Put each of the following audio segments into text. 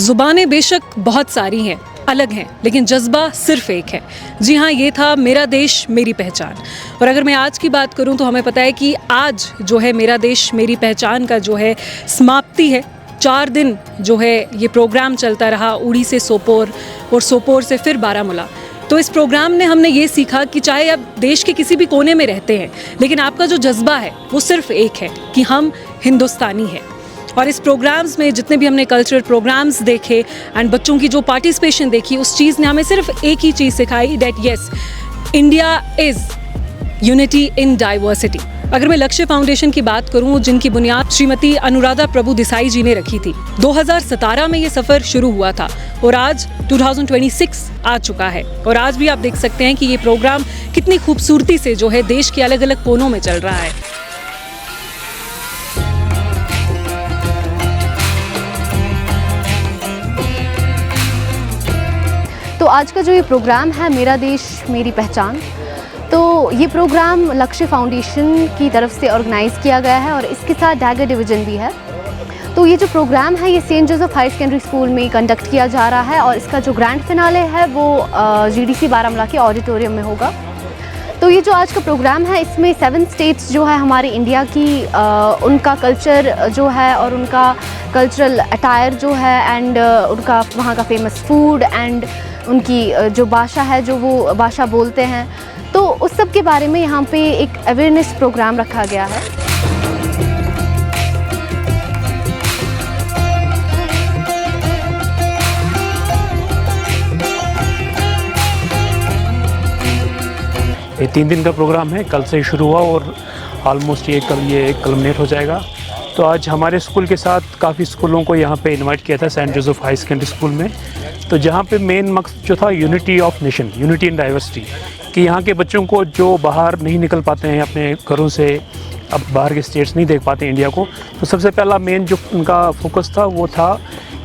ज़ुबानें बेशक बहुत सारी हैं, अलग हैं, लेकिन जज्बा सिर्फ एक है। जी हाँ, ये था मेरा देश मेरी पहचान। और अगर मैं आज की बात करूं तो हमें पता है कि आज जो है मेरा देश मेरी पहचान का जो है समाप्ति है। 4 दिन जो है ये प्रोग्राम चलता रहा, उड़ी से सोपोर और सोपोर से फिर बारामूला। तो इस प्रोग्राम ने हमने ये सीखा कि चाहे आप देश के किसी भी कोने में रहते हैं, लेकिन आपका जो जज्बा है वो सिर्फ एक है कि हम हिंदुस्तानी हैं। और इस प्रोग्राम्स में जितने भी हमने कल्चरल प्रोग्राम्स देखे एंड बच्चों की जो पार्टिसिपेशन देखी, उस चीज़ ने हमें सिर्फ एक ही चीज़ सिखाई, that yes, India is unity in diversity. अगर मैं लक्ष्य फाउंडेशन की बात करूं, जिनकी बुनियाद श्रीमती अनुराधा प्रभु देसाई जी ने रखी थी, 2017 में ये सफ़र शुरू हुआ था और आज 2026 आ चुका है। और आज भी आप देख सकते हैं कि ये प्रोग्राम कितनी खूबसूरती से जो है देश के अलग अलग कोनों में चल रहा है। तो आज का जो ये प्रोग्राम है, मेरा देश मेरी पहचान, तो ये प्रोग्राम लक्ष्य फाउंडेशन की तरफ से ऑर्गेनाइज़ किया गया है और इसके साथ डैगर डिवीज़न भी है। तो ये जो प्रोग्राम है ये saint Joseph high secondary school में कंडक्ट किया जा रहा है और इसका जो ग्रैंड फिनाले है वो GDC बारामूला के ऑडिटोरियम में होगा। तो ये जो आज का प्रोग्राम है, इसमें 7 स्टेट्स जो है हमारे इंडिया की, उनका कल्चर जो है और उनका कल्चरल अटायर जो है एंड उनका वहाँ का फेमस फूड एंड उनकी जो भाषा है, जो वो भाषा बोलते हैं, तो उस सब के बारे में यहाँ पे एक अवेयरनेस प्रोग्राम रखा गया है। ये 3 दिन का प्रोग्राम है, कल से शुरू हुआ और ऑलमोस्ट ये कल्मिनेट हो जाएगा। तो आज हमारे स्कूल के साथ काफ़ी स्कूलों को यहाँ पे इनवाइट किया था saint Joseph high secondary school में। तो जहाँ पे मेन मकसद जो था unity of nation, unity in diversity, कि यहाँ के बच्चों को जो बाहर नहीं निकल पाते हैं अपने घरों से, अब बाहर के स्टेट्स नहीं देख पाते इंडिया को, तो सबसे पहला मेन जो उनका फोकस था वो था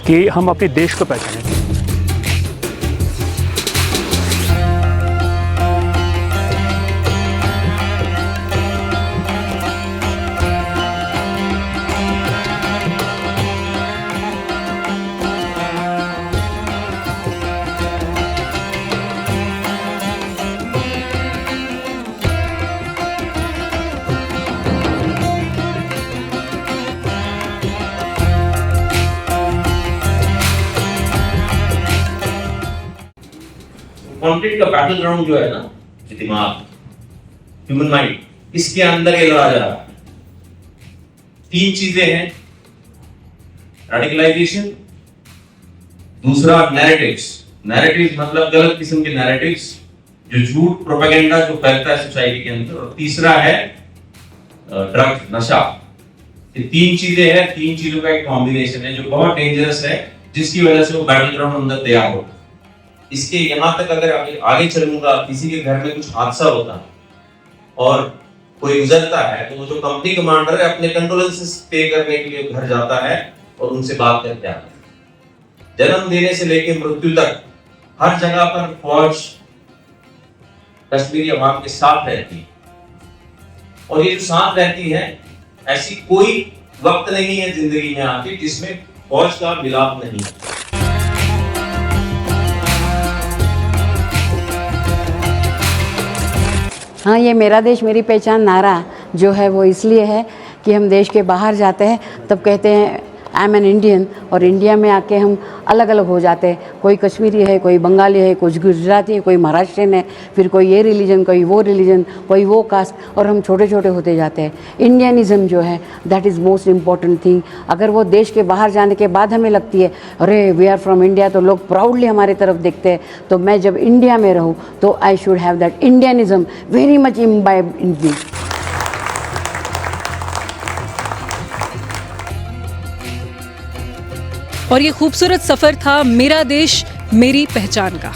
कि हम अपने देश को पहचानें। कॉन्फ्लिक्ट का बैटल ग्राउंड जो है ना, दिमाग, ह्यूमन माइंड, इसके अंदर ये लड़ा जा रहा है। 3 चीजें हैं, रेडिकलाइजेशन, दूसरा नैरेटिव्स मतलब गलत किस्म के नैरेटिव्स, जो झूठ प्रोपेगेंडा जो फैलता है सोसाइटी के अंदर, और तीसरा है ड्रग्स, नशा। ये 3 चीजें हैं, 3 चीजों का एक कॉम्बिनेशन है जो बहुत डेंजरस है, जिसकी वजह से वो बैटल ग्राउंड अंदर तैयार होता है। इसके यहाँ तक अगर आगे चलूंगा, किसी के घर में कुछ हादसा होता और कोई गुजरता है, तो वो जो कंपनी कमांडर है अपने कंडोलेंसेस पे करने के लिए घर जाता है और उनसे बात करके आता है। जन्म देने से लेकर मृत्यु तक हर जगह पर फौज कश्मीरी अवाम के साथ रहती है। और ये जो साथ रहती है, ऐसी कोई वक्त नहीं है जिंदगी में आके जिसमें फौज का मिलाप नहीं है। हाँ, ये मेरा देश मेरी पहचान नारा जो है वो इसलिए है कि हम देश के बाहर जाते हैं तब कहते हैं आई एम एन इंडियन, और इंडिया में आके हम अलग अलग हो जाते हैं। कोई कश्मीरी है, कोई बंगाली है, कोई गुजराती है, कोई महाराष्ट्रियन है, फिर कोई ये रिलीजन, कोई वो रिलीजन, कोई वो कास्ट, और हम छोटे छोटे होते जाते हैं। इंडियनिज़म जो है that is most important thing. अगर वो देश के बाहर जाने के बाद हमें लगती है अरे वी आर फ्रॉम इंडिया, तो लोग प्राउडली हमारी तरफ देखते हैं। तो मैं जब इंडिया में रहूँ तो I should have that Indianism very much imbibed in me. और ये खूबसूरत सफ़र था मेरा देश मेरी पहचान का।